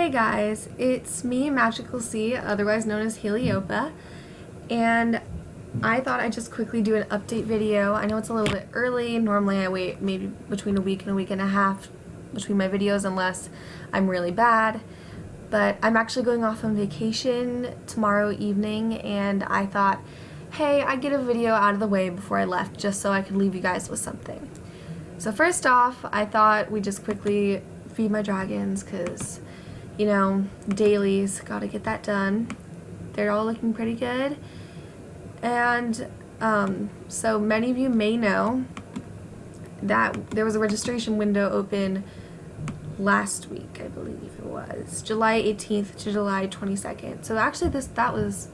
Hey guys, it's me, Magical C, otherwise known as Heliopa, and I thought I'd just quickly do an update video. I know it's a little bit early. Normally I wait maybe between a week and a week and a half between my videos unless I'm really bad, but I'm actually going off on vacation tomorrow evening, and I thought, hey, I'd get a video out of the way before I left just so I could leave you guys with something. So first off, I thought we'd just quickly feed my dragons because, you know, dailies, gotta get that done. They're all looking pretty good. And so many of you may know that there was a registration window open last week, I believe it was July 18th to July 22nd. So actually that was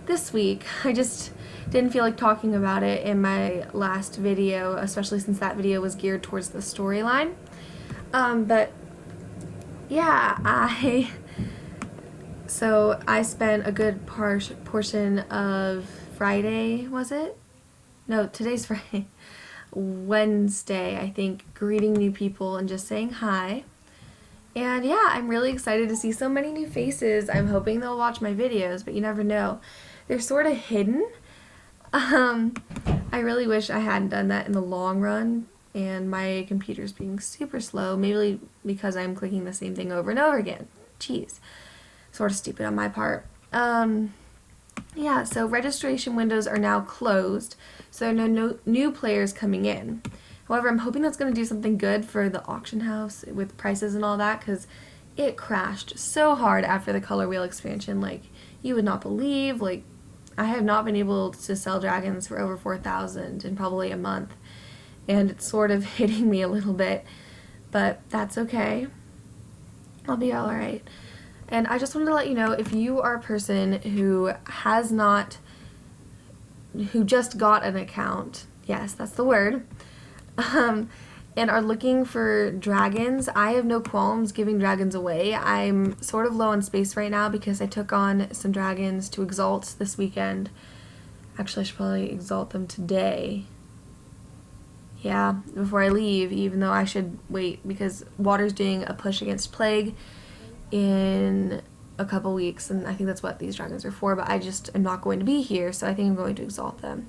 this week. I just didn't feel like talking about it in my last video, especially since that video was geared towards the storyline. But yeah, I spent a good portion of Friday, was it? No, today's Friday. Wednesday, I think, greeting new people and just saying hi. And yeah, I'm really excited to see so many new faces. I'm hoping they'll watch my videos, but you never know. They're sort of hidden. I really wish I hadn't done that in the long run, and my computer's being super slow, maybe because I'm clicking the same thing over and over again. Jeez. Sort of stupid on my part. Yeah, so registration windows are now closed, so there are no new players coming in. However, I'm hoping that's going to do something good for the auction house with prices and all that, because it crashed so hard after the Color Wheel expansion. Like, you would not believe. Like, I have not been able to sell dragons for over 4,000 in probably a month, and it's sort of hitting me a little bit, but that's okay. I'll be alright. And I just wanted to let you know, if you are a person who just got an account, yes, that's the word, and are looking for dragons, I have no qualms giving dragons away. I'm sort of low on space right now because I took on some dragons to exalt this weekend. Actually, I should probably exalt them today. Yeah, before I leave, even though I should wait because Water's doing a push against Plague in a couple weeks, and I think that's what these dragons are for, but I just am not going to be here, so I think I'm going to exalt them.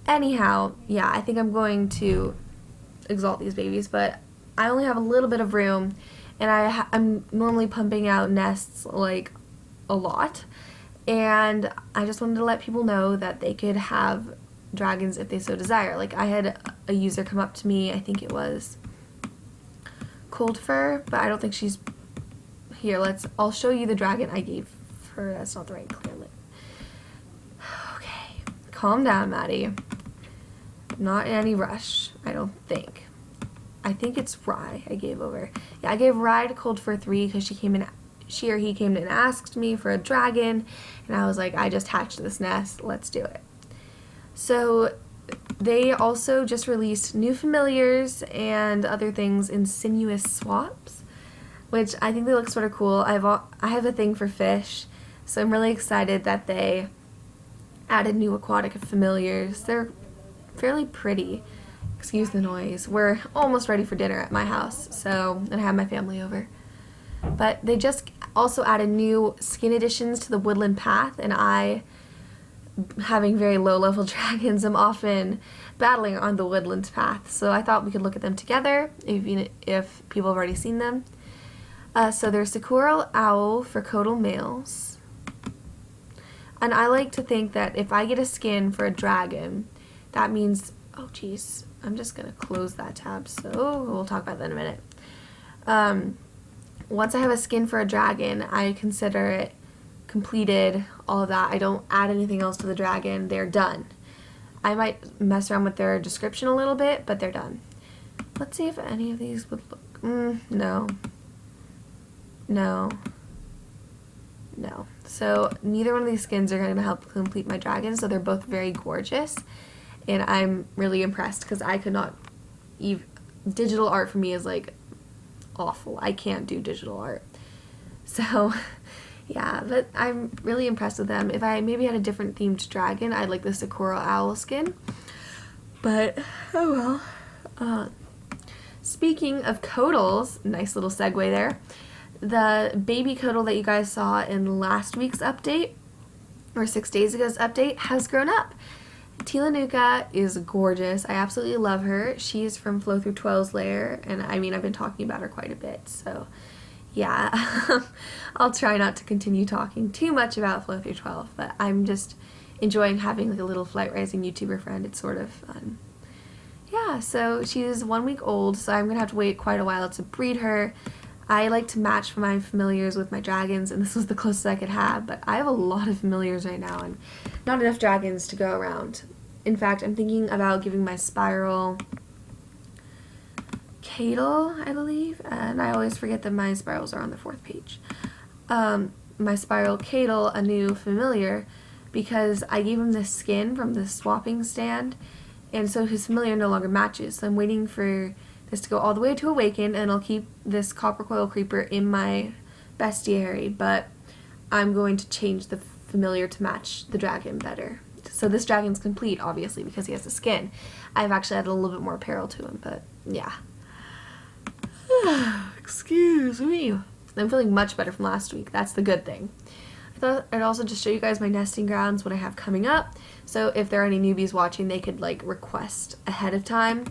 Anyhow, yeah, I think I'm going to exalt these babies, but I only have a little bit of room, and I'm normally pumping out nests like a lot, and I just wanted to let people know that they could have dragons if they so desire. Like, I had a user come up to me, I think it was Cold Fur, but I don't think she's here. I'll show you the dragon I gave her. That's not the right clear lid. Okay, calm down, Maddie. Not in any rush, I don't think. I think it's Rye I gave over. Yeah, I gave Rye to Cold Fur 3 because she or he came in and asked me for a dragon, and I was like, I just hatched this nest, let's do it. So they also just released new familiars and other things in sinuous swaps, which I think they look sort of cool. I have a thing for fish, so I'm really excited that they added new aquatic familiars. They're fairly pretty. Excuse the noise. We're almost ready for dinner at my house, and I have my family over. But they just also added new skin additions to the Woodland Path, and I, having very low-level dragons, I'm often battling on the Woodland Path, so I thought we could look at them together if people have already seen them. So there's Sakura Owl for Codal males, and I like to think that if I get a skin for a dragon, that means, oh geez, I'm just going to close that tab, so we'll talk about that in a minute. Once I have a skin for a dragon, I consider it completed, all of that. I don't add anything else to the dragon. They're done. I might mess around with their description a little bit, but they're done. Let's see if any of these would look, no. So neither one of these skins are going to help complete my dragon, so they're both very gorgeous, and I'm really impressed because I could not digital art for me is like awful. I can't do digital art. So yeah, but I'm really impressed with them. If I maybe had a different themed dragon, I'd like the Sakura Owl skin, but oh well. Speaking of Codals, nice little segue there, The baby Codal that you guys saw in last week's update, or 6 days ago's update, has grown up. Tilanuka is gorgeous. I absolutely love her. She's from Flow Through 12's lair, and I mean, I've been talking about her quite a bit, so yeah. I'll try not to continue talking too much about Flow Through 12, but I'm just enjoying having like a little flight rising YouTuber friend. It's sort of fun. Yeah, so she's 1 week old, so I'm gonna have to wait quite a while to breed her. I like to match my familiars with my dragons, and this was the closest I could have, but I have a lot of familiars right now and not enough dragons to go around. In fact, I'm thinking about giving my spiral Cadle, I believe, and I always forget that my spirals are on the 4th page. My spiral Cadle a new familiar because I gave him this skin from the swapping stand, and so his familiar no longer matches. So I'm waiting for this to go all the way to awaken, and I'll keep this copper coil creeper in my bestiary, but I'm going to change the familiar to match the dragon better. So this dragon's complete, obviously, because he has the skin. I've actually added a little bit more apparel to him, but yeah. Excuse me. I'm feeling much better from last week. That's the good thing. I thought I'd also just show you guys my nesting grounds, what I have coming up. So if there are any newbies watching, they could like request ahead of time.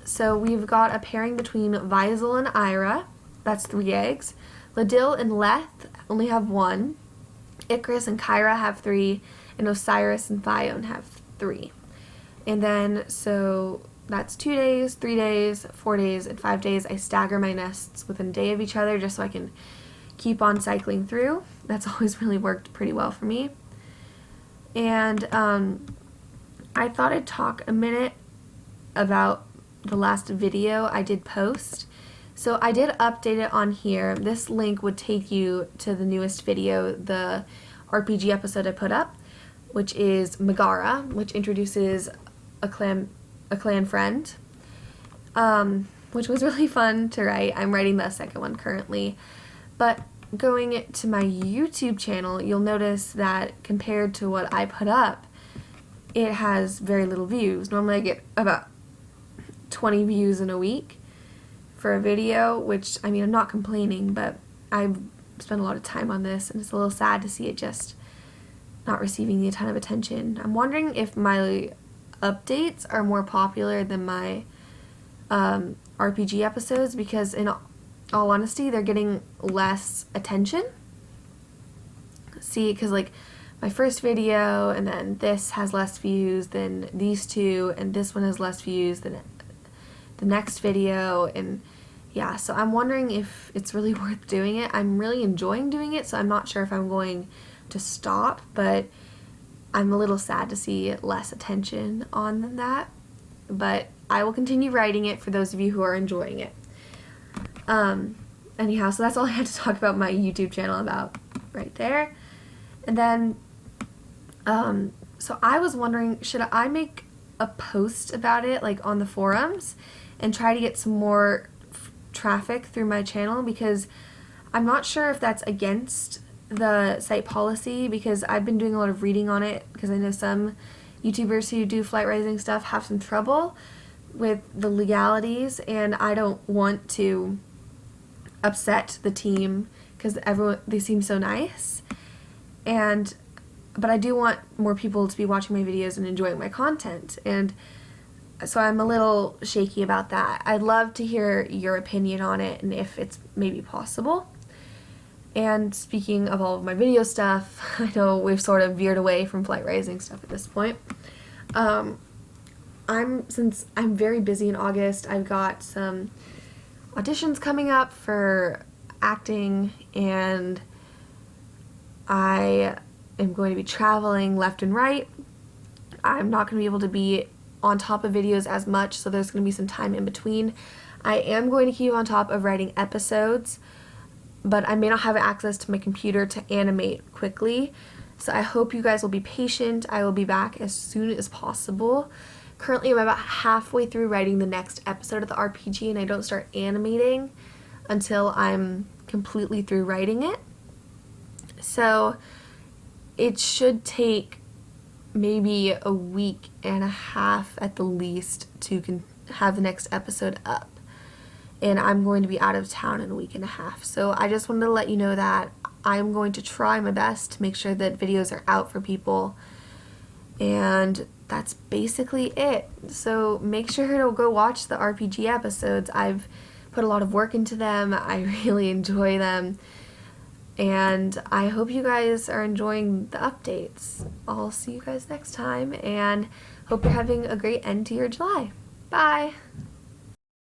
So we've got a pairing between Visel and Ira. That's 3 eggs. Ladil and Leth only have 1. Icarus and Kyra have 3. And Osiris and Thyone have 3. And then, so that's 2 days, 3 days, 4 days, and 5 days. I stagger my nests within a day of each other just so I can keep on cycling through. That's always really worked pretty well for me. And I thought I'd talk a minute about the last video I did post. So I did update it on here. This link would take you to the newest video, the RPG episode I put up, which is Megara, which introduces a clan friend, which was really fun to write. I'm writing the second one currently. But going to my YouTube channel, you'll notice that compared to what I put up, it has very little views. Normally I get about 20 views in a week for a video, which, I mean, I'm not complaining, but I've spent a lot of time on this, and it's a little sad to see it just not receiving a ton of attention. I'm wondering if my updates are more popular than my RPG episodes, because in all honesty, they're getting less attention. See, because like my first video and then this has less views than these two, and this one has less views than the next video, and yeah, so I'm wondering if it's really worth doing it. I'm really enjoying doing it, so I'm not sure if I'm going to stop, but I'm a little sad to see less attention on that, but I will continue writing it for those of you who are enjoying it. Anyhow, so that's all I had to talk about my YouTube channel about right there. And then, so I was wondering, should I make a post about it, like on the forums, and try to get some more traffic through my channel, because I'm not sure if that's against the site policy, because I've been doing a lot of reading on it, because I know some YouTubers who do flight rising stuff have some trouble with the legalities, and I don't want to upset the team because they seem so nice, but I do want more people to be watching my videos and enjoying my content, and so I'm a little shaky about that. I'd love to hear your opinion on it and if it's maybe possible. And speaking of all of my video stuff, I know we've sort of veered away from flight rising stuff at this point. Since I'm very busy in August, I've got some auditions coming up for acting, and I am going to be traveling left and right. I'm not going to be able to be on top of videos as much, so there's going to be some time in between. I am going to keep on top of writing episodes, but I may not have access to my computer to animate quickly, so I hope you guys will be patient. I will be back as soon as possible. Currently, I'm about halfway through writing the next episode of the RPG, and I don't start animating until I'm completely through writing it. So it should take maybe a week and a half at the least to have the next episode up. and I'm going to be out of town in a week and a half. So I just wanted to let you know that I'm going to try my best to make sure that videos are out for people, and that's basically it. So make sure to go watch the RPG episodes. I've put a lot of work into them. I really enjoy them, and I hope you guys are enjoying the updates. I'll see you guys next time, and hope you're having a great end to your July. Bye!